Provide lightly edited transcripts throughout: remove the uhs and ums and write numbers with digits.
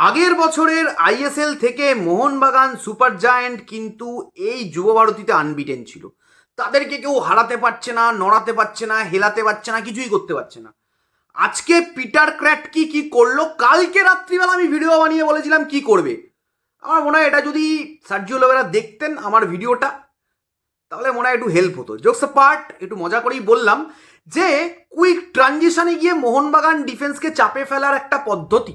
আগের বছরের আইএসএল থেকে মোহনবাগান সুপার জায়ান্ট কিন্তু এই যুব ভারতীতে আনবিটেন ছিল। তাদেরকে কেউ হারাতে পারছে না, নড়াতে পারছে না, হেলাতে পারছে না, কিছুই করতে পারছে না। আজকে পিটার ক্র্যাটকি কি করলো, কালকে রাত্রিবেলা আমি ভিডিও বানিয়ে বলেছিলাম কি করবে। আমার মনে হয় এটা যদি সার্জিও লোবেরা দেখতেন আমার ভিডিওটা, তাহলে মনে হয় একটু হেল্প হতো। জোকস পার্ট, একটু মজা করেই বললাম যে কুইক ট্রানজিশনে গিয়ে মোহনবাগান ডিফেন্সকে চাপে ফেলার একটা পদ্ধতি,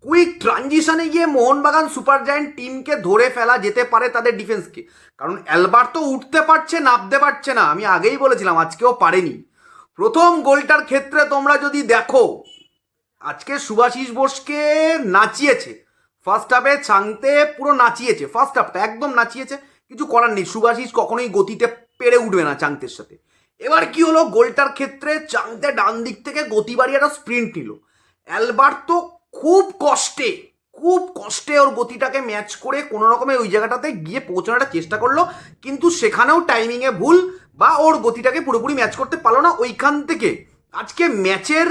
কুইক ট্রানজিশনে গিয়ে মোহনবাগান সুপার জায়ান্ট টিমকে ধরে ফেলা যেতে পারে তাদের ডিফেন্সকে। কারণ অ্যালবার তো উঠতে পারছে, নামতে পারছে না, আমি আগেই বলেছিলাম আজকেও পারেনি। প্রথম গোলটার ক্ষেত্রে তোমরা যদি দেখো, আজকে সুভাশিস বোসকে নাচিয়েছে ফার্স্ট হাফে, চাংতে পুরো নাচিয়েছে, ফার্স্ট হাফটা একদম নাচিয়েছে, কিছু করার নেই। সুভাশিস কখনোই গতিতে পেরে উঠবে না চাংতের সাথে। এবার কি হলো, গোলটার ক্ষেত্রে চাংতে ডান দিক থেকে গতি বাড়িয়ে একটা স্প্রিন্ট নিল। অ্যালবার তো খুব কষ্টে ওর গতিটাকে ম্যাচ করে কোনো রকমে ওই জায়গাটাতে গিয়ে পৌঁছানোর চেষ্টা করলো, কিন্তু সেখানেও টাইমিংয়ে ভুল বা ওর গতিটাকে পুরোপুরি ম্যাচ করতে পারলো না। ওইখান থেকে আজকে ম্যাচের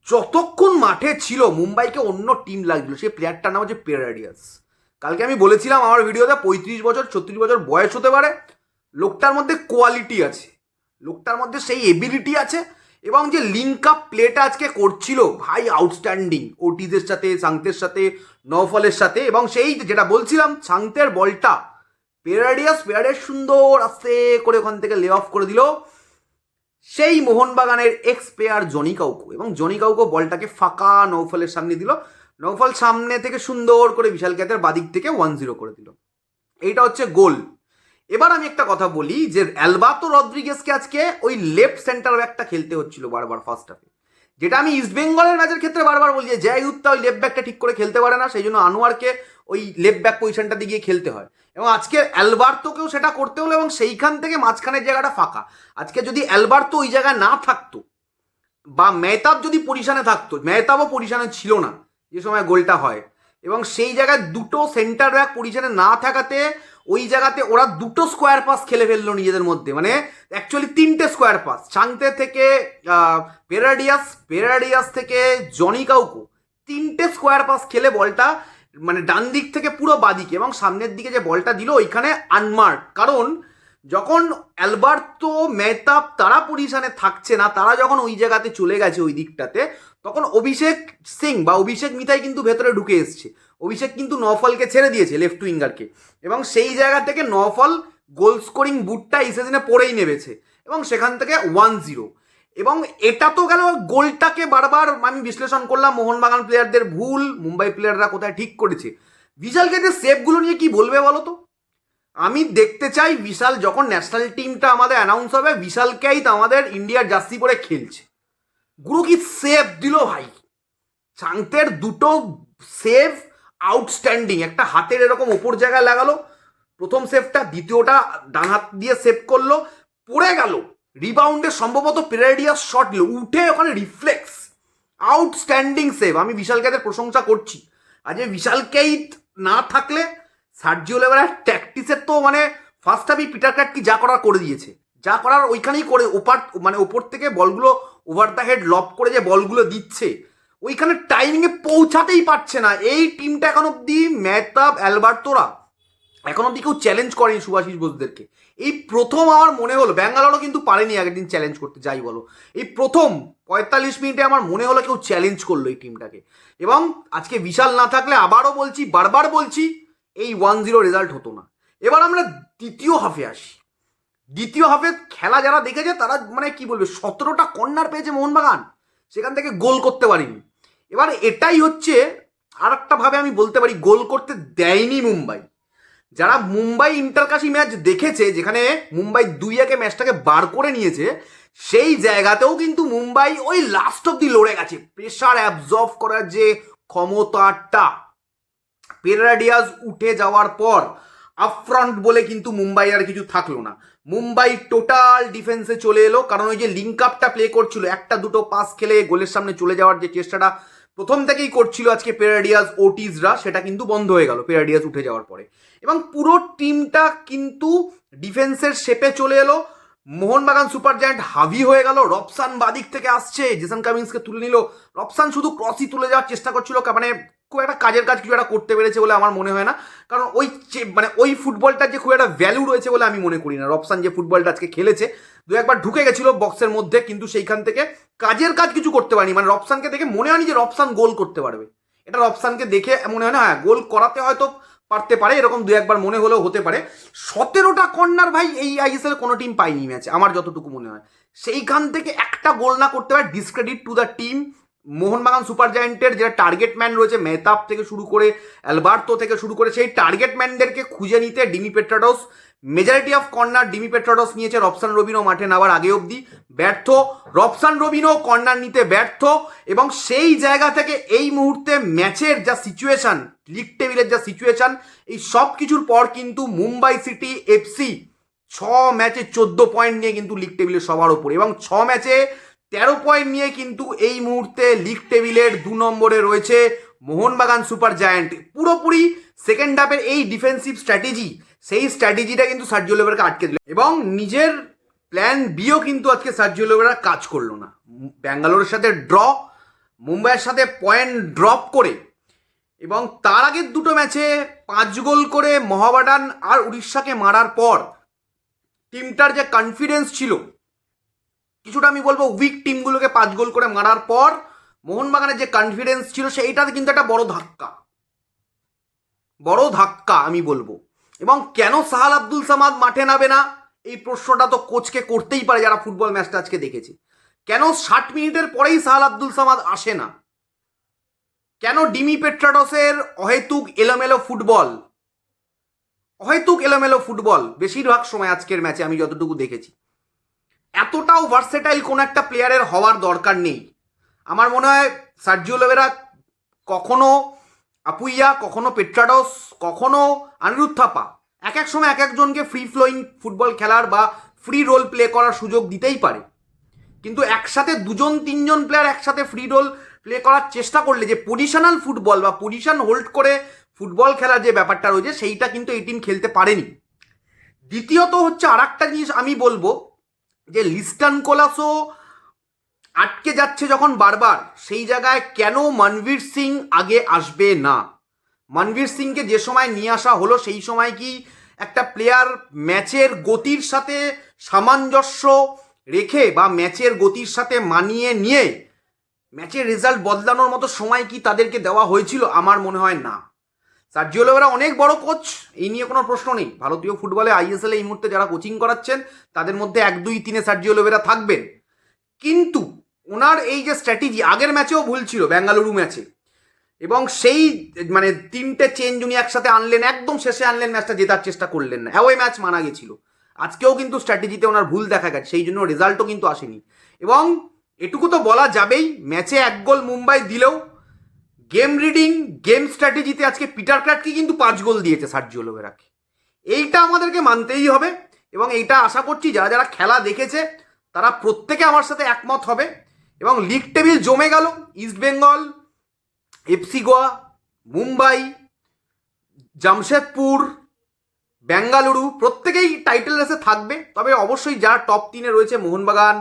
যতক্ষণ মাঠে ছিল মুম্বাইকে অন্য টিম লাগছিল। সেই প্লেয়ারটার নাম হচ্ছে পেরাডিয়াস। কালকে আমি বলেছিলাম আমার ভিডিওতে 35 বছর 36 বছর বয়স হতে পারে, লোকটার মধ্যে কোয়ালিটি আছে, লোকটার মধ্যে সেই এবিলিটি আছে। এবং যে লিঙ্ক আপ প্লেটা আজকে করছিল ভাই, আউটস্ট্যান্ডিং, ওটিজের সাথে, সাংতের সাথে, নওফলের সাথে। এবং সেই যেটা বলছিলাম, সাংতের বলটা পেরাডিয়াস সুন্দর আস্তে করে ওখান থেকে লে অফ করে দিল সেই মোহনবাগানের এক্স প্লেয়ার জনি কাউকো। এবং জনি কাউকো বলটাকে ফাঁকা নৌফলের সামনে দিল, নৌফল সামনে থেকে সুন্দর করে বিশাল ক্যাতের বাদিক থেকে 1-0 করে দিল। এইটা হচ্ছে গোল। এবার আমি একটা কথা বলি যে অ্যালবাতো রদ্রিগেজকে আজকে ওই লেফট সেন্টার ব্যাকটা খেলতে হচ্ছিল বারবার ফার্স্ট হাফে, যেটা আমি ইস্টবেঙ্গলের ম্যাচের ক্ষেত্রে বারবার বলি যে জয়উত্তা ওই লেফট ব্যাকটা ঠিক করে খেলতে পারে না, সেই জন্য আনোয়ারকে ওই লেফট ব্যাক পজিশনটাতে গিয়ে খেলতে হয়। এবং আজকে অ্যালবার্তোকেও সেটা করতে হলো, এবং সেইখান থেকে মাঝখানের জায়গাটা ফাঁকা। আজকে যদি অ্যালবার্তো ওই জায়গায় না থাকতো বা মেহতাব যদি পজিশনে থাকতো, মেহতাবও পজিশনে ছিল না যে সময় গোলটা হয়, এবং সেই জায়গায় দুটো সেন্টার ব্যাক পজিশনে না থাকাতে ওই জায়গাতে ওরা দুটো স্কোয়ার পাস খেলে ফেললো নিজেদের মধ্যে, মানে অ্যাকচুয়ালি 3টে স্কোয়ার পাস। চাংতে থেকে পেরাডিয়াস থেকে জনি কাউকো 3টে স্কোয়ার পাস খেলে বলটা মানে ডান দিক থেকে পুরো বাদিকে, এবং সামনের দিকে যে বলটা দিল ওইখানে আনমার্ক। কারণ যখন অ্যালবার্তো, মেহতাব তারা পজিশনে থাকছে না, তারা যখন ওই জায়গাতে চলে গেছে ওই দিকটাতে, তখন অভিষেক সিং বা অভিষেক মিথাই কিন্তু ভেতরে ঢুকে এসছে। অভিষেক কিন্তু নওফলকে ছেড়ে দিয়েছে, লেফট উইঙ্গারকে, এবং সেই জায়গা থেকে নওফল গোল স্কোরিং বুটটা এই সিজনে পরেই নেমেছে, এবং সেখান থেকে 1-0। এবং এটা তো গেল গোলটাকে বারবার আমি বিশ্লেষণ করলাম, মোহনবাগান প্লেয়ারদের ভুল, মুম্বাই প্লেয়াররা কোথায় ঠিক করেছে। বিশালকে যে সেভগুলো নিয়ে কি বলবে বলো তো? আমি দেখতে চাই বিশাল যখন ন্যাশনাল টিমটা আমাদের অ্যানাউন্স হবে, বিশালকেই তো আমাদের ইন্ডিয়ার জার্সি পরে খেলছে। গুরু কি সেভ দিল ভাই, চাংতের দুটো সেভ আউটস্ট্যান্ডিং। একটা হাতের এরকম ওপর জায়গায় লাগালো প্রথম সেভটা, দ্বিতীয়টা ডান হাত দিয়ে সেভ করলো, পড়ে গেল রিবাউন্ডে, সম্ভবত পেরাডিয়াস শট নিল, উঠে ওখানে রিফ্লেক্স, আউটস্ট্যান্ডিং সেভ। আমি বিশালকে প্রশংসা করছি। আজ বিশালকেই না থাকলে সার্জিও লেভারের ট্যাকটিসের তো মানে ফার্স্ট হাফই পিটার ক্র্যাটকি যা করার করে দিয়েছে, যা করার ওইখানেই করে। ওপর থেকে বলগুলো ওভার দ্য হেড লব করে যে বলগুলো দিচ্ছে, ওইখানে টাইমিংয়ে পৌঁছাতেই পারছে না এই টিমটা। এখন অব্দি মেহতাব, অ্যালবার্তোরা এখন অব্দি কেউ চ্যালেঞ্জ করেনি সুভাশিস বোসদেরকে। এই প্রথম আমার মনে হলো, ব্যাঙ্গালোরও কিন্তু পারেনি আগের দিন চ্যালেঞ্জ করতে, যাই বলো, এই প্রথম 45 মিনিটে আমার মনে হলো কেউ চ্যালেঞ্জ করলো এই টিমটাকে। এবং আজকে বিশাল না থাকলে আবারও বলছি, বারবার বলছি, এই 1-0 রেজাল্ট হতো না। এবার আমরা দ্বিতীয় হাফে আসি। দ্বিতীয় হাফে খেলা যারা দেখেছে তারা মানে কি বলবে, 17টা কর্নার পেয়েছে মোহনবাগান, সেখান থেকে গোল করতে পারিনি। এবার এটাই হচ্ছে আর একটা ভাবে আমি বলতে পারি, গোল করতে দেয়নি মুম্বাই। যারা মুম্বাই ইন্টারকাশি ম্যাচ দেখেছে, যেখানে মুম্বাই 2-1 ম্যাচটাকে বার করে নিয়েছে, সেই জায়গাতেও কিন্তু মুম্বাই ওই লাস্ট অব্দি লড়ে গেছে। প্রেশার অ্যাবজর্ব করার যে ক্ষমতাটা, পেরাডিয়াস উঠে যাওয়ার পর আপফ্রন্ট বলে কিন্তু মুম্বাই আর কিছু থাকলো না। মুম্বাই টোটাল ডিফেন্সে চলে এলো, কারণ ওই যে লিঙ্ক আপটা প্লে করছিল, একটা দুটো পাস খেলে গোলের সামনে চলে যাওয়ার যে চেষ্টাটা প্রথম থেকেই করছিল আজকে পেরাডিয়াস, ওটিজরা, সেটা কিন্তু বন্ধ হয়ে গেল পেরাডিয়াস উঠে যাওয়ার পরে। এবং পুরো টিমটা কিন্তু ডিফেন্সের শেপে চলে এলো। মোহনবাগান সুপার জায়ান্ট হাভি হয়ে গেল। রবসান বাদিক থেকে আসছে, জেসন কামিন্সকে তুলে নিল। রবসান শুধু ক্রসই তুলে যাওয়ার চেষ্টা করছিল, মানে খুব একটা কাজের কাজ কিছু একটা করতে পেরেছে বলে আমার মনে হয় না, কারণ মানে ওই ফুটবলটার যে খুব একটা ভ্যালু রয়েছে বলে আমি মনে করি না। রবসান যে ফুটবলটা আজকে খেলেছে, দু একবার ঢুকে গেছিল বক্সের মধ্যে, কিন্তু সেইখান থেকে কাজের কাজ কিছু করতে পারেনি। মানে রবসানকে দেখে মনে হয়নি যে রবসান গোল করতে পারবে, এটা রবসানকে দেখে মনে হয় না, হ্যাঁ গোল করাতে হয়তো পারতে পারে, এরকম দু একবার মনে হলেও হতে পারে। 17টা কর্নার ভাই এই আইএসএল কোনো টিম পায়নি ম্যাচে, আমার যতটুকু মনে হয়। সেইখান থেকে একটা গোল না করতে পারে, discredit to the team. Mohun Bagan super জায়েন্টের যেটা টার্গেট ম্যান রয়েছে, মেহতাব থেকে শুরু করে অ্যালবার্তো থেকে শুরু করে, সেই টার্গেট ম্যানদেরকে খুঁজে নিতে Dimi পেট্রাডোস, majority of corner Dimi পেট্রাডোস নিয়েছে। রবসান রবিনো মাঠে নামার আগে অবধি ব্যর্থ, রবসান রবিনো কর্নার নিতে ব্যর্থ, এবং সেই জায়গা থেকে এই মুহূর্তে ম্যাচের যা সিচুয়েশন, লিগ টেবিলের যা সিচুয়েশন, এই সব কিছুর পর কিন্তু মুম্বাই সিটি এফসি 6 ম্যাচে 14 পয়েন্ট নিয়ে কিন্তু লিগ টেবিলের সবার ওপরে, এবং 6 ম্যাচে 13 পয়েন্ট নিয়ে কিন্তু এই মুহূর্তে লিগ টেবিলের 2 নম্বরে রয়েছে মোহনবাগান সুপার জায়ান্ট। পুরোপুরি সেকেন্ড হাফের এই ডিফেন্সিভ স্ট্র্যাটেজি, সেই স্ট্র্যাটেজিটা কিন্তু সার্জিও লিওরাকে আটকে দিল, এবং নিজের প্ল্যান বিও কিন্তু আজকে সার্জিও লিওরা কাজ করলো না। ব্যাঙ্গালোরের সাথে ড্র, মুম্বাইয়ের সাথে পয়েন্ট ড্রপ করে, এবং তার আগের দুটো ম্যাচে 5 গোল করে মোহামেডান আর উড়িষ্যাকে মারার পর টিমটার যে কনফিডেন্স ছিল, কিছুটা আমি বলবো উইক টিমগুলোকে 5 গোল করে মারার পর মোহনবাগানের যে কনফিডেন্স ছিল, সেইটাতে কিন্তু একটা বড় ধাক্কা আমি বলবো। এবং কেন সাহাল আব্দুল সামাদ মাঠে নামে না, এই প্রশ্নটা তো কোচকে করতেই পারে যারা ফুটবল ম্যাচটা আজকে দেখেছে। কেন 60 মিনিটের পরেই সাহাল আব্দুল সামাদ আসে না? কেন ডিমি পেট্রাডোসের অহেতুক এলোমেলো ফুটবল বেশিরভাগ সময় আজকের ম্যাচে আমি যতটুকু দেখেছি? এতটাও ভার্সেটাইল কোন একটা প্লেয়ারের হওয়ার দরকার নেই। আমার মনে হয় সার্জিও লিওরা কখনো আপুইয়া, কখনো পেট্রাডোস, কখনো অনিরুদ্ধ থাপা এক এক সময় এক একজনকে ফ্রি ফ্লোয়িং ফুটবল খেলার বা ফ্রি রোল প্লে করার সুযোগ দিতেই পারে, কিন্তু একসাথে 2-3জন প্লেয়ার একসাথে ফ্রি রোল প্লে করার চেষ্টা করলে যে পজিশনাল ফুটবল বা পজিশন হোল্ড করে ফুটবল খেলার যে ব্যাপারটা রয়েছে, সেইটা কিন্তু এই টিম খেলতে পারেনি। দ্বিতীয়ত হচ্ছে আর একটা জিনিস আমি বলবো, যে লিস্টন কোলাসো আটকে যাচ্ছে যখন বারবার, সেই জায়গায় কেন মনবীর সিং আগে আসবে না? মনবীর সিংকে যে সময় নিয়ে আসা হলো, সেই সময় কি একটা প্লেয়ার ম্যাচের গতির সাথে সামঞ্জস্য রেখে বা ম্যাচের গতির সাথে মানিয়ে নিয়ে ম্যাচের রেজাল্ট বদলানোর মতো সময় কি তাদেরকে দেওয়া হয়েছিল? আমার মনে হয় না। সার্জিও লিওরা অনেক বড় কোচ, এই নিয়ে কোনো প্রশ্ন নেই। ভারতীয় ফুটবলে আইএসএল এই মুহূর্তে যারা কোচিং করাচ্ছেন, তাদের মধ্যে 1, 2, 3 সার্জিও লিওরা থাকবেন, কিন্তু ওনার এই যে স্ট্র্যাটেজি, আগের ম্যাচেও ভুল ছিল বেঙ্গালুরু ম্যাচে, এবং সেই মানে 3টে চেঞ্জ উনি একসাথে আনলেন, একদম শেষে আনলেন, ম্যাচটা জেতার চেষ্টা করলেন না, অ্যাওয়ে ম্যাচ মানা গেছিল। আজকেও কিন্তু স্ট্র্যাটেজিতে ওনার ভুল দেখা গেছে, সেই জন্য রেজাল্টও কিন্তু আসেনি। এবং এটুকু তো বলা যাবেই, ম্যাচে 1 গোল মুম্বাই দিলেও গেম রিডিং, গেম স্ট্র্যাটেজিতে আজকে পিটার ক্র্যাটকে কিন্তু 5 গোল দিয়েছে সার্জিও লিওরাকে। এইটা আমাদেরকে মানতেই হবে, এবং এইটা আশা করছি যারা যারা খেলা দেখেছে তারা প্রত্যেকে আমার সাথে একমত হবে। এবং লিগ টেবিল জমে গেল, ইস্ট বেঙ্গল, এফসি গোয়া, মুম্বাই, জামশেদপুর, বেঙ্গালুরু প্রত্যেকেই টাইটেল রেসে থাকবে। তবে অবশ্যই যারা টপ 3-এ রয়েছে, মোহনবাগান,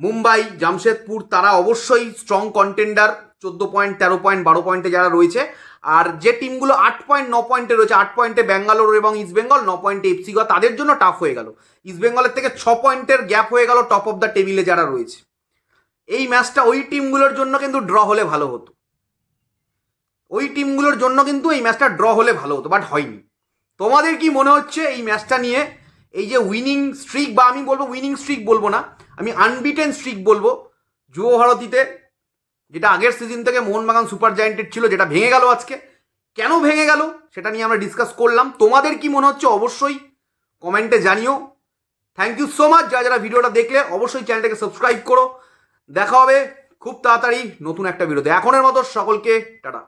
মুম্বাই, জামশেদপুর, তারা অবশ্যই স্ট্রং কন্টেন্ডার। 14 পয়েন্ট, 13 পয়েন্ট, 12 পয়েন্টে যারা রয়েছে, আর যে টিমগুলো 8 পয়েন্ট, 9 পয়েন্টে রয়েছে, 8 পয়েন্টে বেঙ্গালুরু এবং ইস্ট বেঙ্গল, 9 পয়েন্টে এফসি গোয়া, তাদের জন্য টাফ হয়ে গেল। ইস্ট বেঙ্গলের থেকে 6 পয়েন্টের গ্যাপ হয়ে গেল টপ অফ দ্য টেবিলে যারা রয়েছে। এই ম্যাচটা ওই টিমগুলোর জন্য কিন্তু ড্র হলে ভালো হতো, এই ম্যাচটা ড্র হলে ভালো হতো, বাট হয়নি। তোমাদের কি মনে হচ্ছে এই ম্যাচটা নিয়ে? এই যে উইনিং স্ট্রিক, বা আমি বলবো উইনিং স্ট্রিক বলবো না, আমি আনবিটেন স্ট্রিক বলবো যুব ভারতীতে, যেটা আগের সিজন থেকে মোহনবাগান সুপার জায়েন্টের ছিল, যেটা ভেঙে গেল আজকে। কেন ভেঙে গেল সেটা নিয়ে আমরা ডিসকাস করলাম। তোমাদের কি মনে হচ্ছে অবশ্যই কমেন্টে জানিও। থ্যাংক ইউ সো মাচ যারা যারা ভিডিওটা দেখলে, অবশ্যই চ্যানেলটাকে সাবস্ক্রাইব করো। দেখা হবে খুব তাড়াতাড়ি নতুন একটা ভিডিওতে। এখনের মতো সকলকে টাটা।